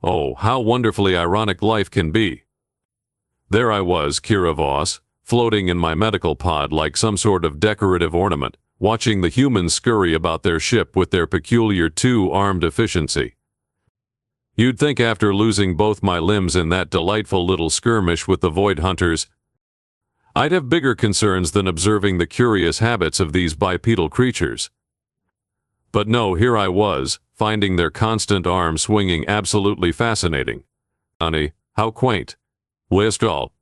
Oh, how wonderfully ironic life can be. There I was, Kira Voss, floating in my medical pod like some sort of decorative ornament, watching the humans scurry about their ship with their peculiar two-armed efficiency. You'd think after losing both my limbs in that delightful little skirmish with the Void Hunters, I'd have bigger concerns than observing the curious habits of these bipedal creatures. But no, here I was, finding their constant arm swinging absolutely fascinating. Honey, how quaint. Westall.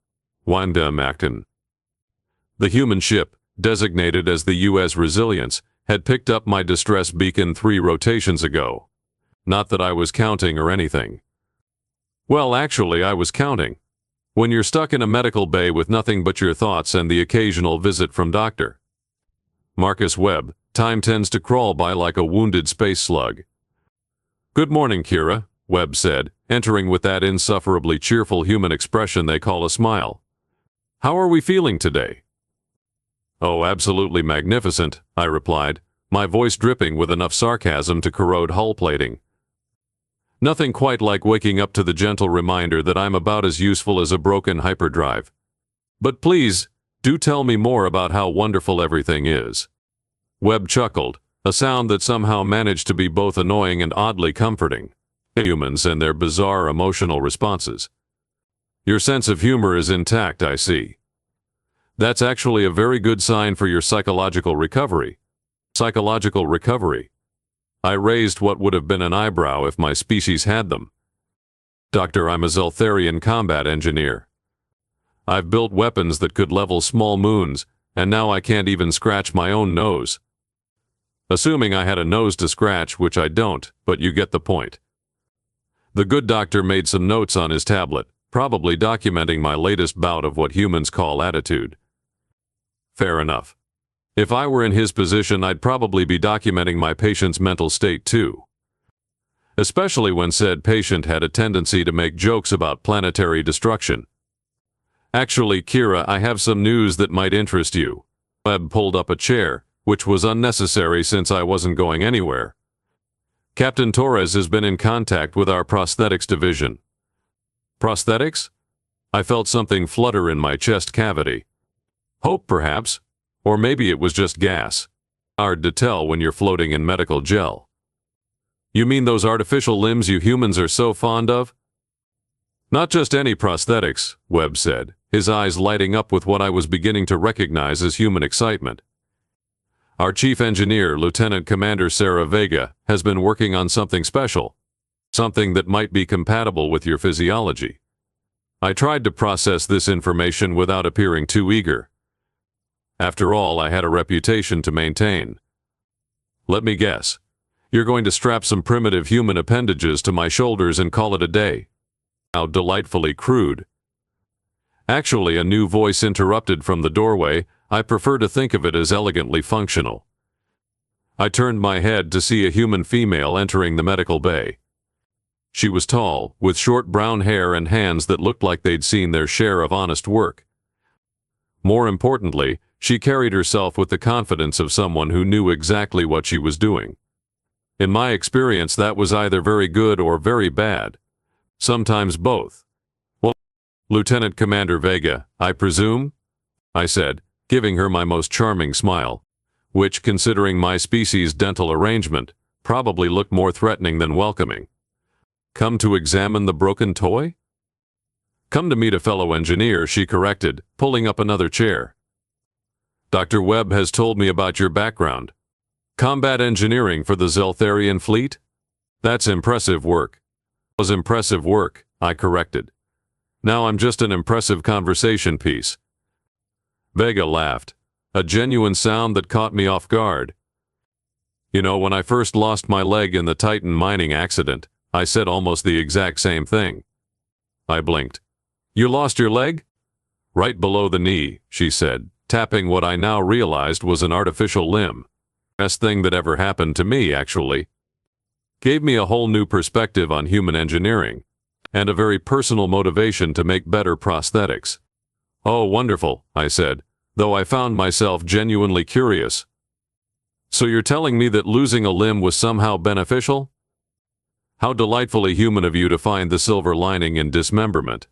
Wanda Macton. The human ship, designated as the U.S. Resilience, had picked up my distress beacon 3 rotations ago. Not that I was counting or anything. Well, actually, I was counting. When you're stuck in a medical bay with nothing but your thoughts and the occasional visit from Dr. Marcus Webb, time tends to crawl by like a wounded space slug. Good morning, Kira, Webb said, entering with that insufferably cheerful human expression they call a smile. How are we feeling today? Oh, absolutely magnificent, I replied, my voice dripping with enough sarcasm to corrode hull plating. Nothing quite like waking up to the gentle reminder that I'm about as useful as a broken hyperdrive. But please, do tell me more about how wonderful everything is. Webb chuckled, a sound that somehow managed to be both annoying and oddly comforting. Humans and their bizarre emotional responses. Your sense of humor is intact, I see. That's actually a very good sign for your psychological recovery. Psychological recovery. I raised what would have been an eyebrow if my species had them. Doctor, I'm a Zeltharian combat engineer. I've built weapons that could level small moons, and now I can't even scratch my own nose. Assuming I had a nose to scratch, which I don't, but you get the point. The good doctor made some notes on his tablet, probably documenting my latest bout of what humans call attitude. Fair enough. If I were in his position, I'd probably be documenting my patient's mental state too. Especially when said patient had a tendency to make jokes about planetary destruction. Actually, Kira, I have some news that might interest you. Webb pulled up a chair, which was unnecessary since I wasn't going anywhere. Captain Torres has been in contact with our prosthetics division. Prosthetics? I felt something flutter in my chest cavity. Hope, perhaps. Or maybe it was just gas. Hard to tell when you're floating in medical gel. You mean those artificial limbs you humans are so fond of? Not just any prosthetics, Webb said, his eyes lighting up with what I was beginning to recognize as human excitement. Our chief engineer, Lieutenant Commander Sarah Vega, has been working on something special. Something that might be compatible with your physiology. I tried to process this information without appearing too eager. After all, I had a reputation to maintain. Let me guess. You're going to strap some primitive human appendages to my shoulders and call it a day. How delightfully crude. Actually, a new voice interrupted from the doorway. I prefer to think of it as elegantly functional. I turned my head to see a human female entering the medical bay. She was tall, with short brown hair and hands that looked like they'd seen their share of honest work. More importantly, she carried herself with the confidence of someone who knew exactly what she was doing. In my experience, that was either very good or very bad. Sometimes both. Well, Lieutenant Commander Vega, I presume? I said, giving her my most charming smile, which, considering my species' dental arrangement, probably looked more threatening than welcoming. Come to examine the broken toy? Come to meet a fellow engineer, she corrected, pulling up another chair. Dr. Webb has told me about your background. Combat engineering for the Zeltharian fleet? That's impressive work. Was impressive work, I corrected. Now I'm just an impressive conversation piece. Vega laughed, a genuine sound that caught me off guard. You know, when I first lost my leg in the Titan mining accident, I said almost the exact same thing. I blinked. You lost your leg? Right below the knee, she said, tapping what I now realized was an artificial limb. Best thing that ever happened to me, actually. Gave me a whole new perspective on human engineering, and a very personal motivation to make better prosthetics. Oh, wonderful, I said, though I found myself genuinely curious. So you're telling me that losing a limb was somehow beneficial? How delightfully human of you to find the silver lining in dismemberment.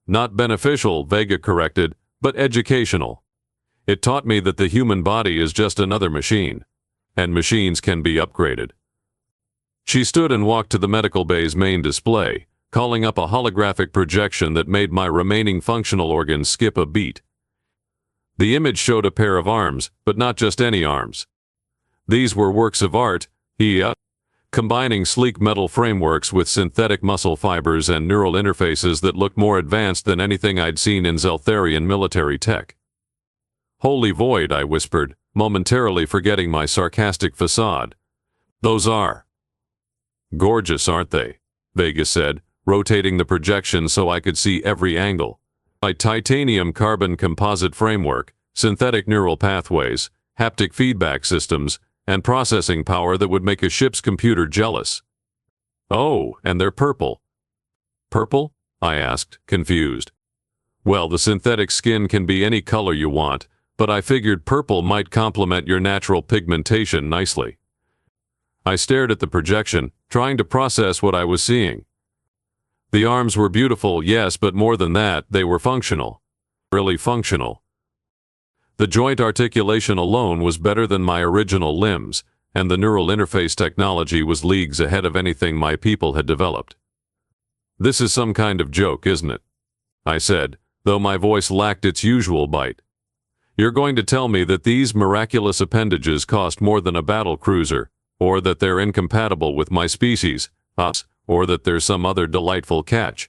Not beneficial, Vega corrected, but educational. It taught me that the human body is just another machine, and machines can be upgraded. She stood and walked to the medical bay's main display, calling up a holographic projection that made my remaining functional organs skip a beat. The image showed a pair of arms, but not just any arms. These were works of art, combining sleek metal frameworks with synthetic muscle fibers and neural interfaces that looked more advanced than anything I'd seen in Zeltharian military tech. Holy void, I whispered, momentarily forgetting my sarcastic facade. Those are gorgeous, aren't they? Vega said, rotating the projection so I could see every angle. A titanium carbon composite framework, synthetic neural pathways, haptic feedback systems, and processing power that would make a ship's computer jealous. Oh, and they're purple. Purple? I asked, confused. Well, the synthetic skin can be any color you want, but I figured purple might complement your natural pigmentation nicely. I stared at the projection, trying to process what I was seeing. The arms were beautiful, yes, but more than that, they were functional. Really functional. The joint articulation alone was better than my original limbs, and the neural interface technology was leagues ahead of anything my people had developed. This is some kind of joke, isn't it? I said, though my voice lacked its usual bite. You're going to tell me that these miraculous appendages cost more than a battle cruiser, or that they're incompatible with my species, us, or that there's some other delightful catch.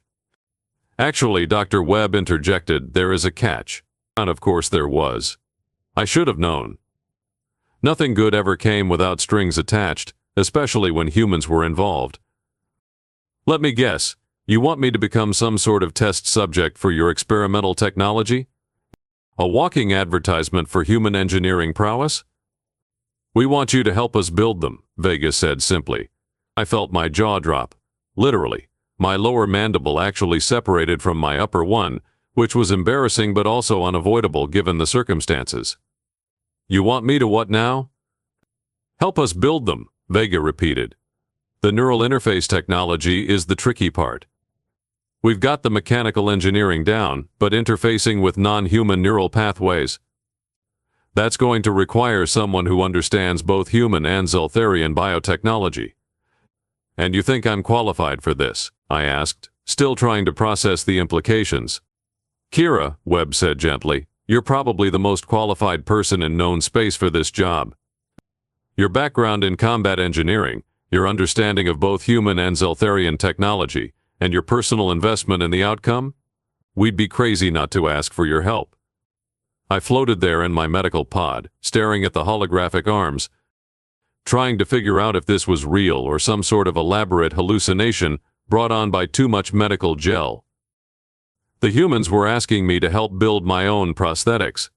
Actually, Dr. Webb interjected, there is a catch. And of course there was. I should have known. Nothing good ever came without strings attached, especially when humans were involved. Let me guess, you want me to become some sort of test subject for your experimental technology? A walking advertisement for human engineering prowess? We want you to help us build them, Vega said simply. I felt my jaw drop. Literally, my lower mandible actually separated from my upper one, which was embarrassing but also unavoidable given the circumstances. You want me to what now? Help us build them, Vega repeated. The neural interface technology is the tricky part. We've got the mechanical engineering down, but interfacing with non-human neural pathways, that's going to require someone who understands both human and Zeltharian biotechnology. And you think I'm qualified for this? I asked, still trying to process the implications. Kira, Webb said gently, you're probably the most qualified person in known space for this job. Your background in combat engineering, your understanding of both human and Zeltharian technology, and your personal investment in the outcome? We'd be crazy not to ask for your help. I floated there in my medical pod, staring at the holographic arms, trying to figure out if this was real or some sort of elaborate hallucination brought on by too much medical gel. The humans were asking me to help build my own prosthetics.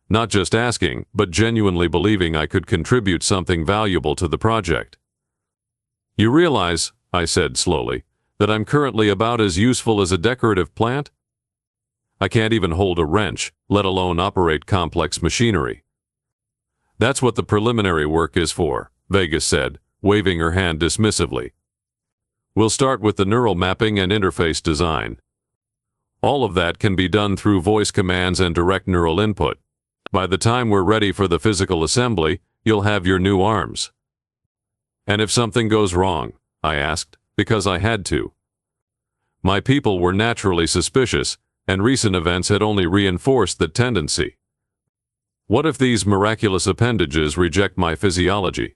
Not just asking, but genuinely believing I could contribute something valuable to the project. You realize, I said slowly, that I'm currently about as useful as a decorative plant? I can't even hold a wrench, let alone operate complex machinery. That's what the preliminary work is for, Vega said, waving her hand dismissively. We'll start with the neural mapping and interface design. All of that can be done through voice commands and direct neural input. By the time we're ready for the physical assembly, you'll have your new arms. And if something goes wrong? I asked, because I had to. My people were naturally suspicious, and recent events had only reinforced that tendency. What if these miraculous appendages reject my physiology?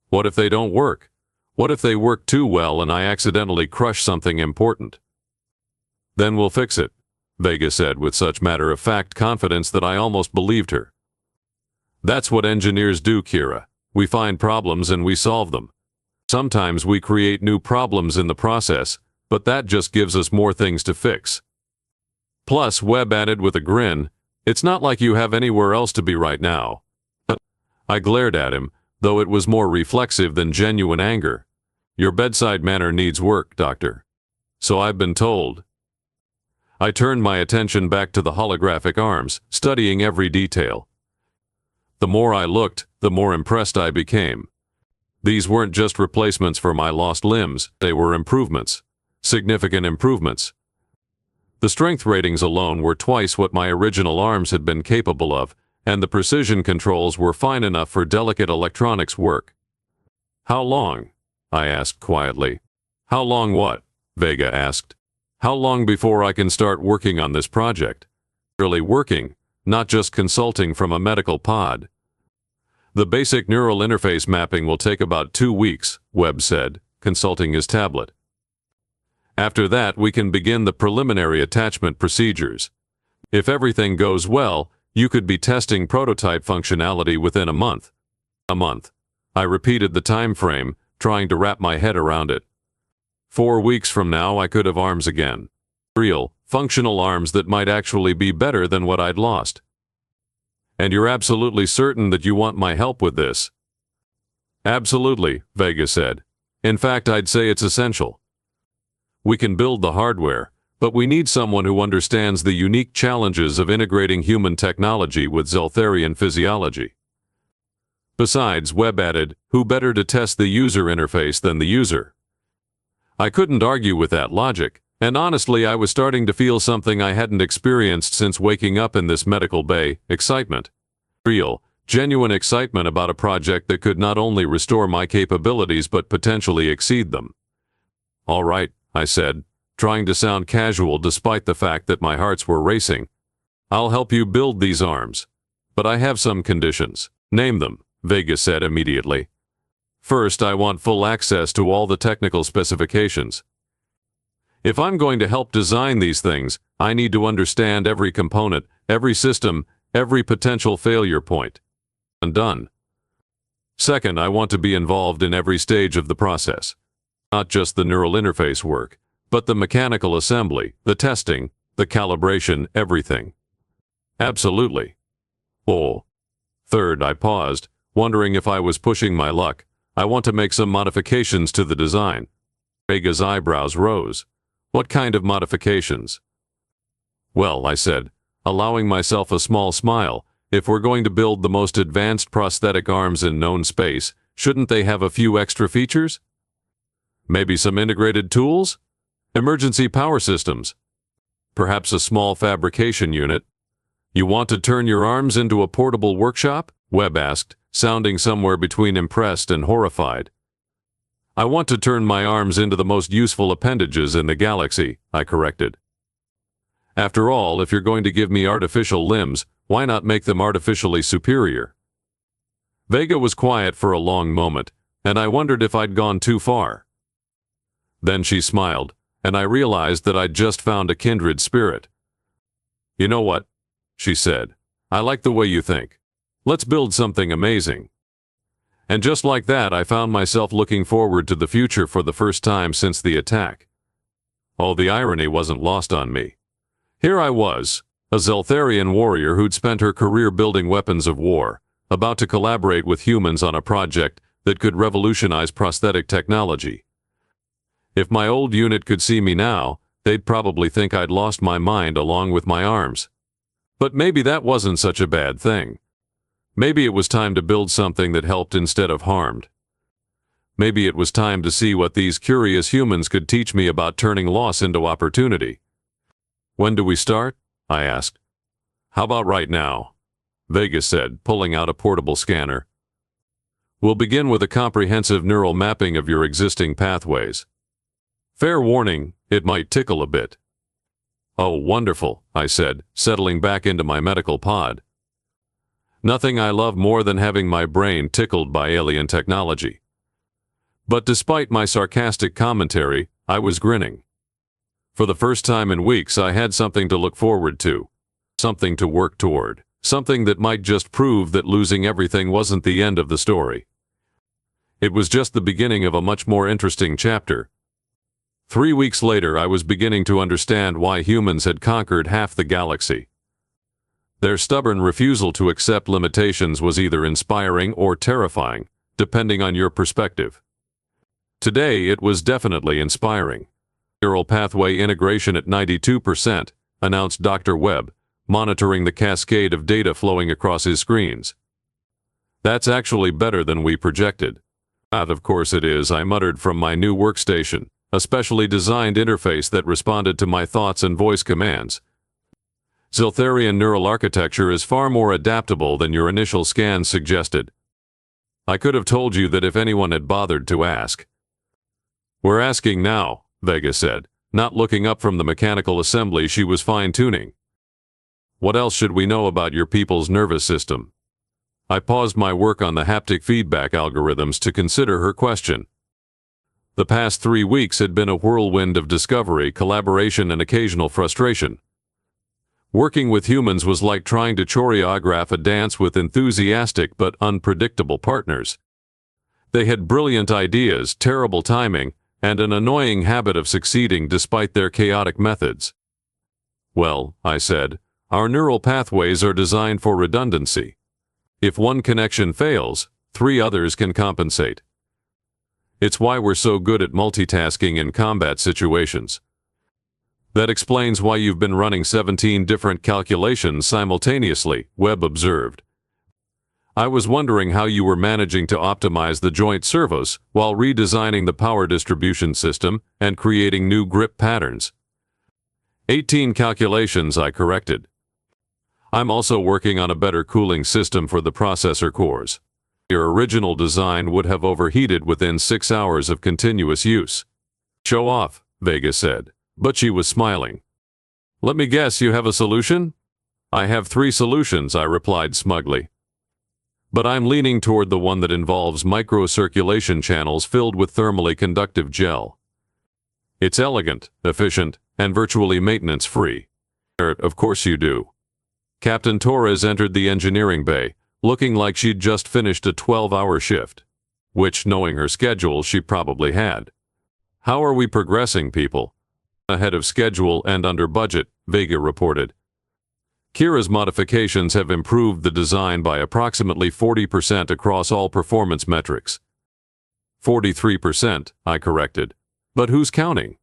What if they don't work? What if they work too well and I accidentally crush something important? Then we'll fix it, Vega said with such matter-of-fact confidence that I almost believed her. That's what engineers do, Kira. We find problems and we solve them. Sometimes we create new problems in the process, but that just gives us more things to fix. Plus, Webb added with a grin, it's not like you have anywhere else to be right now. I glared at him, though it was more reflexive than genuine anger. Your bedside manner needs work, Doctor. So I've been told. I turned my attention back to the holographic arms, studying every detail. The more I looked, the more impressed I became. These weren't just replacements for my lost limbs, they were improvements. Significant improvements. The strength ratings alone were twice what my original arms had been capable of, and the precision controls were fine enough for delicate electronics work. How long? I asked quietly. How long what? Vega asked. How long before I can start working on this project? Really working, not just consulting from a medical pod. The basic neural interface mapping will take about 2 weeks, Webb said, consulting his tablet. After that, we can begin the preliminary attachment procedures. If everything goes well, you could be testing prototype functionality within a month. A month. I repeated the time frame, trying to wrap my head around it. 4 weeks from now, I could have arms again. Real, functional arms that might actually be better than what I'd lost. And you're absolutely certain that you want my help with this? Absolutely, Vega said. In fact, I'd say it's essential. We can build the hardware, but we need someone who understands the unique challenges of integrating human technology with Zeltharian physiology. Besides, Webb added, who better to test the user interface than the user? I couldn't argue with that logic, and honestly I was starting to feel something I hadn't experienced since waking up in this medical bay, excitement. Real, genuine excitement about a project that could not only restore my capabilities but potentially exceed them. All right, I said, trying to sound casual despite the fact that my hearts were racing. I'll help you build these arms. But I have some conditions. Name them, Vega said immediately. First, I want full access to all the technical specifications. If I'm going to help design these things, I need to understand every component, every system, every potential failure point. Done. Second, I want to be involved in every stage of the process. Not just the neural interface work, but the mechanical assembly, the testing, the calibration, everything. Absolutely. Oh. Third, I paused, wondering if I was pushing my luck. I want to make some modifications to the design. Vega's eyebrows rose. What kind of modifications? Well, I said, allowing myself a small smile, if we're going to build the most advanced prosthetic arms in known space, shouldn't they have a few extra features? Maybe some integrated tools? Emergency power systems? Perhaps a small fabrication unit? You want to turn your arms into a portable workshop? Webb asked, sounding somewhere between impressed and horrified. I want to turn my arms into the most useful appendages in the galaxy, I corrected. After all, if you're going to give me artificial limbs, why not make them artificially superior? Vega was quiet for a long moment, and I wondered if I'd gone too far. Then she smiled, and I realized that I'd just found a kindred spirit. You know what? She said. I like the way you think. Let's build something amazing. And just like that, I found myself looking forward to the future for the first time since the attack. Oh, the irony wasn't lost on me. Here I was, a Zeltharian warrior who'd spent her career building weapons of war, about to collaborate with humans on a project that could revolutionize prosthetic technology. If my old unit could see me now, they'd probably think I'd lost my mind along with my arms. But maybe that wasn't such a bad thing. Maybe it was time to build something that helped instead of harmed. Maybe it was time to see what these curious humans could teach me about turning loss into opportunity. When do we start? I asked. How about right now? Vega said, pulling out a portable scanner. We'll begin with a comprehensive neural mapping of your existing pathways. Fair warning, it might tickle a bit. Oh, wonderful, I said, settling back into my medical pod. Nothing I love more than having my brain tickled by alien technology. But despite my sarcastic commentary, I was grinning. For the first time in weeks, I had something to look forward to. Something to work toward. Something that might just prove that losing everything wasn't the end of the story. It was just the beginning of a much more interesting chapter. 3 weeks later, I was beginning to understand why humans had conquered half the galaxy. Their stubborn refusal to accept limitations was either inspiring or terrifying, depending on your perspective. Today, it was definitely inspiring. Neural pathway integration at 92%, announced Dr. Webb, monitoring the cascade of data flowing across his screens. That's actually better than we projected. Of course it is, I muttered from my new workstation, a specially designed interface that responded to my thoughts and voice commands. Ziltharian neural architecture is far more adaptable than your initial scans suggested. I could have told you that if anyone had bothered to ask. We're asking now, Vega said, not looking up from the mechanical assembly she was fine-tuning. What else should we know about your people's nervous system? I paused my work on the haptic feedback algorithms to consider her question. The past 3 weeks had been a whirlwind of discovery, collaboration, and occasional frustration. Working with humans was like trying to choreograph a dance with enthusiastic but unpredictable partners. They had brilliant ideas, terrible timing, and an annoying habit of succeeding despite their chaotic methods. Well, I said, our neural pathways are designed for redundancy. If one connection fails, 3 others can compensate. It's why we're so good at multitasking in combat situations. That explains why you've been running 17 different calculations simultaneously, Webb observed. I was wondering how you were managing to optimize the joint servos while redesigning the power distribution system and creating new grip patterns. 18 calculations, I corrected. I'm also working on a better cooling system for the processor cores. Your original design would have overheated within 6 hours of continuous use. Show off, Vega said, but she was smiling. Let me guess, you have a solution? I have 3 solutions, I replied smugly. But I'm leaning toward the one that involves microcirculation channels filled with thermally conductive gel. It's elegant, efficient, and virtually maintenance-free. Of course you do. Captain Torres entered the engineering bay, looking like she'd just finished a 12-hour shift, which, knowing her schedule, she probably had. How are we progressing, people? Ahead of schedule and under budget, Vega reported. Kira's modifications have improved the design by approximately 40% across all performance metrics. 43%, I corrected. But who's counting?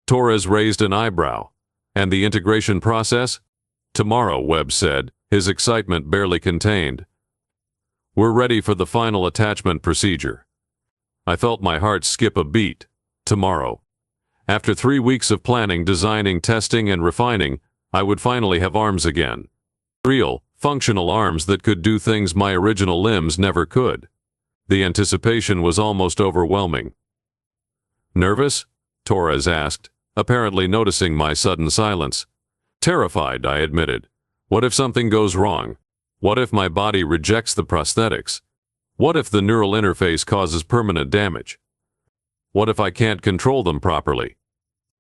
Torres raised an eyebrow. And the integration process? Tomorrow, Webb said, his excitement barely contained. We're ready for the final attachment procedure. I felt my heart skip a beat. Tomorrow. After 3 weeks of planning, designing, testing, and refining, I would finally have arms again. Real, functional arms that could do things my original limbs never could. The anticipation was almost overwhelming. Nervous? Torres asked, apparently noticing my sudden silence. Terrified, I admitted. What if something goes wrong? What if my body rejects the prosthetics? What if the neural interface causes permanent damage? What if I can't control them properly?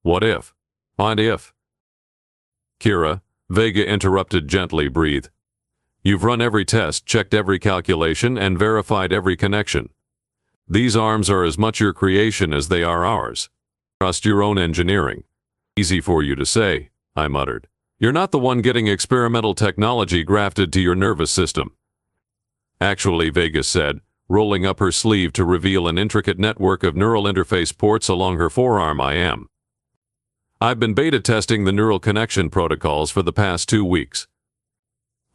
What if? What if? Kira, Vega interrupted gently, breathe. You've run every test, checked every calculation, and verified every connection. These arms are as much your creation as they are ours. Trust your own engineering. Easy for you to say, I muttered. You're not the one getting experimental technology grafted to your nervous system. Actually, Vega said, rolling up her sleeve to reveal an intricate network of neural interface ports along her forearm. I am. I've been beta testing the neural connection protocols for the past 2 weeks.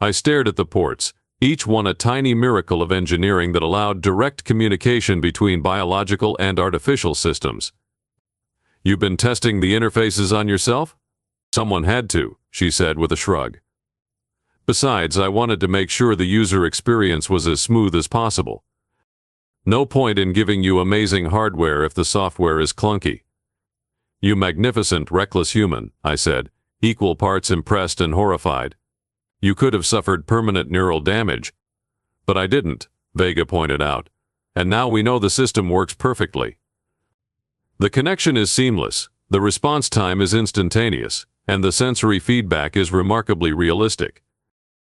I stared at the ports, each one a tiny miracle of engineering that allowed direct communication between biological and artificial systems. You've been testing the interfaces on yourself? Someone had to, she said with a shrug. Besides, I wanted to make sure the user experience was as smooth as possible. No point in giving you amazing hardware if the software is clunky. You magnificent, reckless human, I said, equal parts impressed and horrified. You could have suffered permanent neural damage. But I didn't, Vega pointed out. And now we know the system works perfectly. The connection is seamless, the response time is instantaneous, and the sensory feedback is remarkably realistic.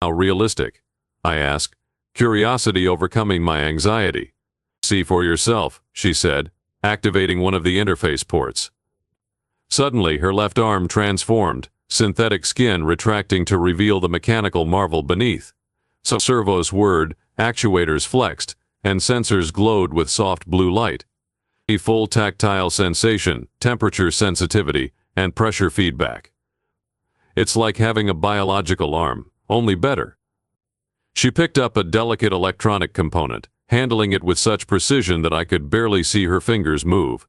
How realistic? I asked, curiosity overcoming my anxiety. See for yourself, she said, activating one of the interface ports. Suddenly, her left arm transformed, synthetic skin retracting to reveal the mechanical marvel beneath. So servos whirred, actuators flexed, and sensors glowed with soft blue light. A full tactile sensation, temperature sensitivity, and pressure feedback. It's like having a biological arm, only better. She picked up a delicate electronic component, handling it with such precision that I could barely see her fingers move.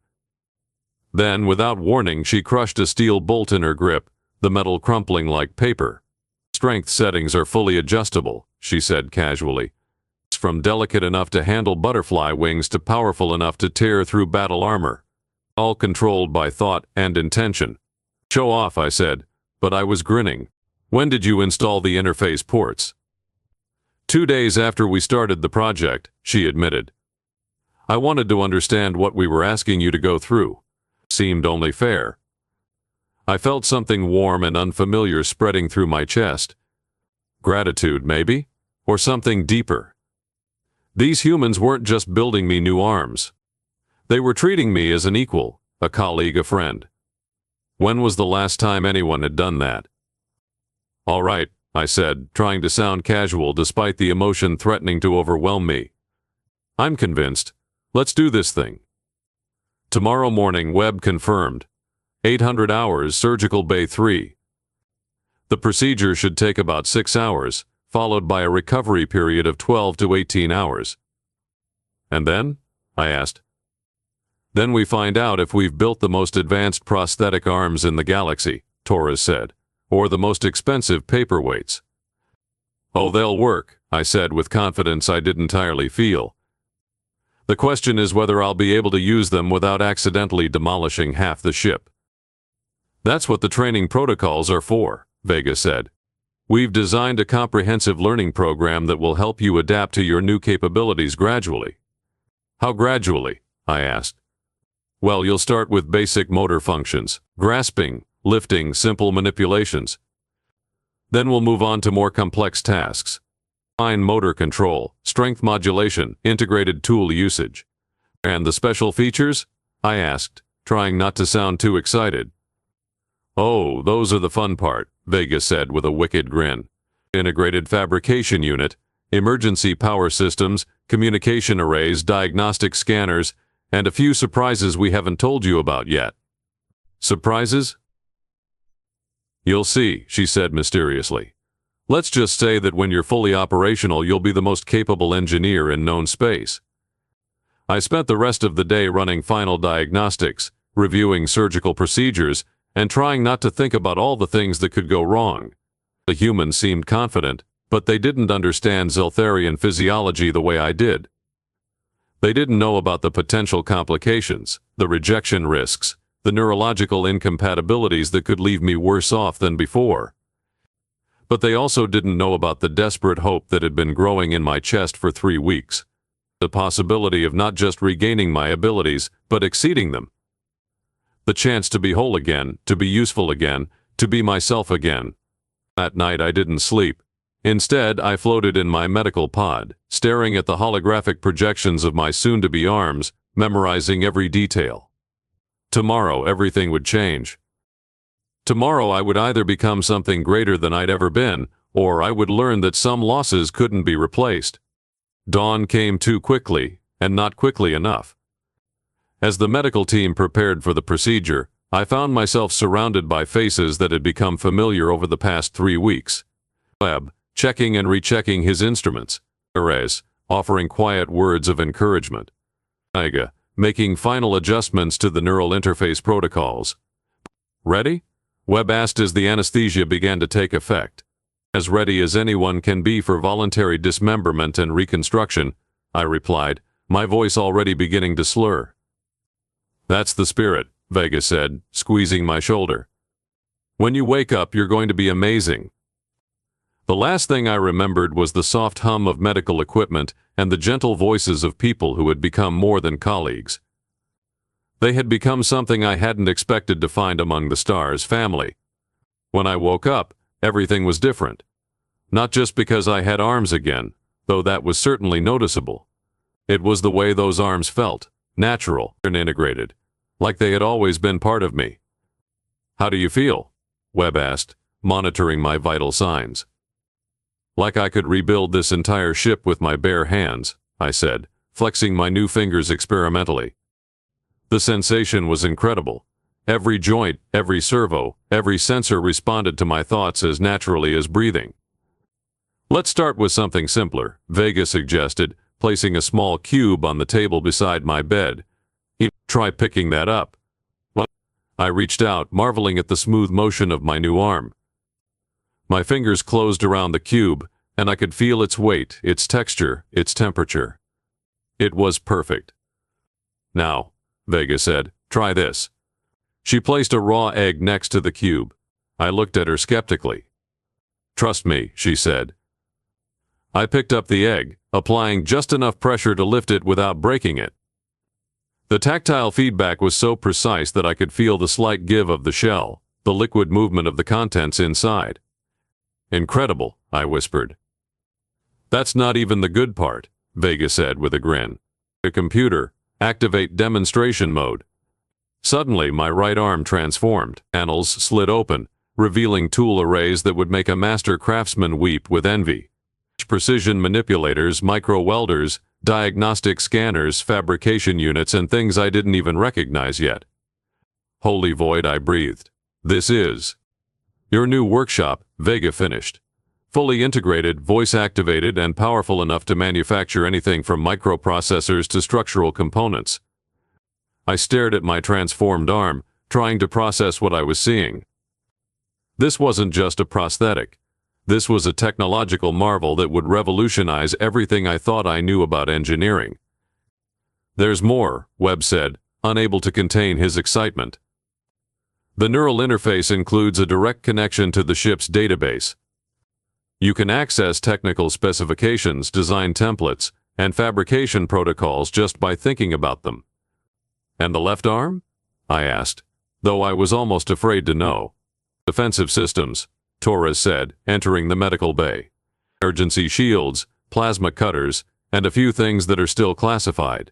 Then, without warning, she crushed a steel bolt in her grip, the metal crumpling like paper. "Strength settings are fully adjustable," she said casually. "It's from delicate enough to handle butterfly wings to powerful enough to tear through battle armor. All controlled by thought and intention." "Show off," I said, but I was grinning. "When did you install the interface ports?" 2 days after we started the project, she admitted. "I wanted to understand what we were asking you to go through. Seemed only fair." I felt something warm and unfamiliar spreading through my chest. Gratitude, maybe? Or something deeper? These humans weren't just building me new arms. They were treating me as an equal, a colleague, a friend. When was the last time anyone had done that? "All right," I said, trying to sound casual despite the emotion threatening to overwhelm me. "I'm convinced. Let's do this thing." Tomorrow morning, Webb confirmed. 800 hours, Surgical Bay 3. The procedure should take about 6 hours, followed by a recovery period of 12 to 18 hours. "And then?" I asked. "Then we find out if we've built the most advanced prosthetic arms in the galaxy," Torres said, "or the most expensive paperweights." "Oh, they'll work," I said with confidence I didn't entirely feel. "The question is whether I'll be able to use them without accidentally demolishing half the ship." "That's what the training protocols are for," Vega said. "We've designed a comprehensive learning program that will help you adapt to your new capabilities gradually." "How gradually?" I asked. "Well, you'll start with basic motor functions, grasping, lifting, simple manipulations. Then we'll move on to more complex tasks. Fine motor control, strength modulation, integrated tool usage." "And the special features?" I asked, trying not to sound too excited. "Oh, those are the fun part," Vega said with a wicked grin. "Integrated fabrication unit, emergency power systems, communication arrays, diagnostic scanners, and a few surprises we haven't told you about yet." "Surprises?" "You'll see," she said mysteriously. "Let's just say that when you're fully operational, you'll be the most capable engineer in known space." I spent the rest of the day running final diagnostics, reviewing surgical procedures, and trying not to think about all the things that could go wrong. The humans seemed confident, but they didn't understand Zeltharian physiology the way I did. They didn't know about the potential complications, the rejection risks, the neurological incompatibilities that could leave me worse off than before. But they also didn't know about the desperate hope that had been growing in my chest for 3 weeks. The possibility of not just regaining my abilities, but exceeding them. The chance to be whole again, to be useful again, to be myself again. That night I didn't sleep. Instead, I floated in my medical pod, staring at the holographic projections of my soon-to-be arms, memorizing every detail. Tomorrow, everything would change. Tomorrow I would either become something greater than I'd ever been, or I would learn that some losses couldn't be replaced. Dawn came too quickly, and not quickly enough. As the medical team prepared for the procedure, I found myself surrounded by faces that had become familiar over the past 3 weeks. Webb, checking and rechecking his instruments. Torres, offering quiet words of encouragement. Vega, making final adjustments to the neural interface protocols. "Ready?" Webb asked as the anesthesia began to take effect. "As ready as anyone can be for voluntary dismemberment and reconstruction," I replied, my voice already beginning to slur. "That's the spirit," Vega said, squeezing my shoulder. "When you wake up, you're going to be amazing." The last thing I remembered was the soft hum of medical equipment and the gentle voices of people who had become more than colleagues. They had become something I hadn't expected to find among the stars' family. When I woke up, everything was different. Not just because I had arms again, though that was certainly noticeable. It was the way those arms felt, natural and integrated, like they had always been part of me. "How do you feel?" Webb asked, monitoring my vital signs. "Like I could rebuild this entire ship with my bare hands," I said, flexing my new fingers experimentally. The sensation was incredible. Every joint, every servo, every sensor responded to my thoughts as naturally as breathing. "Let's start with something simpler," Vega suggested, placing a small cube on the table beside my bed. Try picking that up. What? I reached out, marveling at the smooth motion of my new arm. My fingers closed around the cube, and I could feel its weight, its texture, its temperature. It was perfect. Now, Vega said, try this. She placed a raw egg next to the cube. I looked at her skeptically. Trust me, she said. I picked up the egg, applying just enough pressure to lift it without breaking it. The tactile feedback was so precise that I could feel the slight give of the shell, the liquid movement of the contents inside. Incredible, I whispered. That's not even the good part, Vega said with a grin. The computer, activate demonstration mode. Suddenly, my right arm transformed. Panels slid open, revealing tool arrays that would make a master craftsman weep with envy. Precision manipulators, micro-welders, diagnostic scanners, fabrication units, and things I didn't even recognize yet. Holy void, I breathed. This is your new workshop, Vega finished. Fully integrated, voice-activated, and powerful enough to manufacture anything from microprocessors to structural components. I stared at my transformed arm, trying to process what I was seeing. This wasn't just a prosthetic. This was a technological marvel that would revolutionize everything I thought I knew about engineering. There's more, Webb said, unable to contain his excitement. The neural interface includes a direct connection to the ship's database. You can access technical specifications, design templates, and fabrication protocols just by thinking about them. And the left arm? I asked, though I was almost afraid to know. Defensive systems, Torres said, entering the medical bay. Emergency shields, plasma cutters, and a few things that are still classified.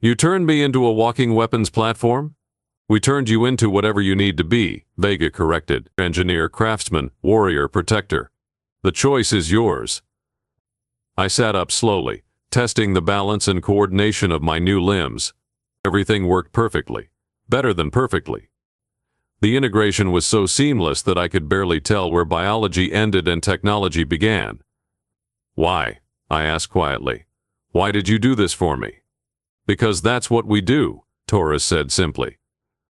You turned me into a walking weapons platform? We turned you into whatever you need to be, Vega corrected. Engineer, craftsman, warrior, protector. The choice is yours. I sat up slowly, testing the balance and coordination of my new limbs. Everything worked perfectly. Better than perfectly. The integration was so seamless that I could barely tell where biology ended and technology began. Why? I asked quietly. Why did you do this for me? Because that's what we do, Torres said simply.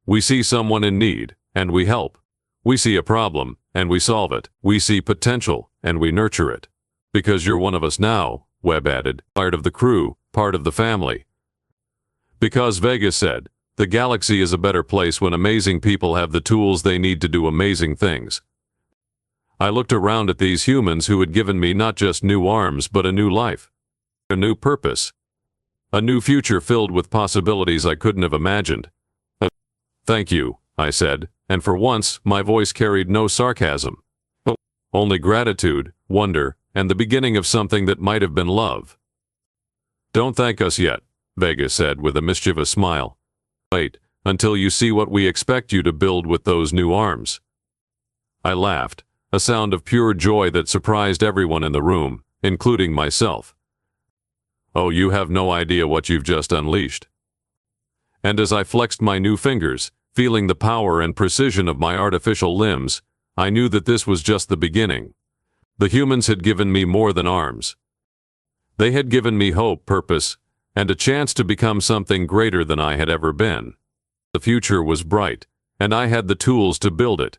We see someone in need, and we help. We see a problem, and we solve it. We see potential, and we nurture it. Because you're one of us now, Webb added, part of the crew, part of the family. Because, Vega said, the galaxy is a better place when amazing people have the tools they need to do amazing things. I looked around at these humans who had given me not just new arms but a new life. A new purpose. A new future filled with possibilities I couldn't have imagined. Thank you, I said, and for once my voice carried no sarcasm. Only gratitude, wonder, and the beginning of something that might have been love. Don't thank us yet, Vega said with a mischievous smile. Wait until you see what we expect you to build with those new arms. I laughed, a sound of pure joy that surprised everyone in the room, including myself. Oh, you have no idea what you've just unleashed. And as I flexed my new fingers, feeling the power and precision of my artificial limbs, I knew that this was just the beginning. The humans had given me more than arms. They had given me hope, purpose, and a chance to become something greater than I had ever been. The future was bright, and I had the tools to build it.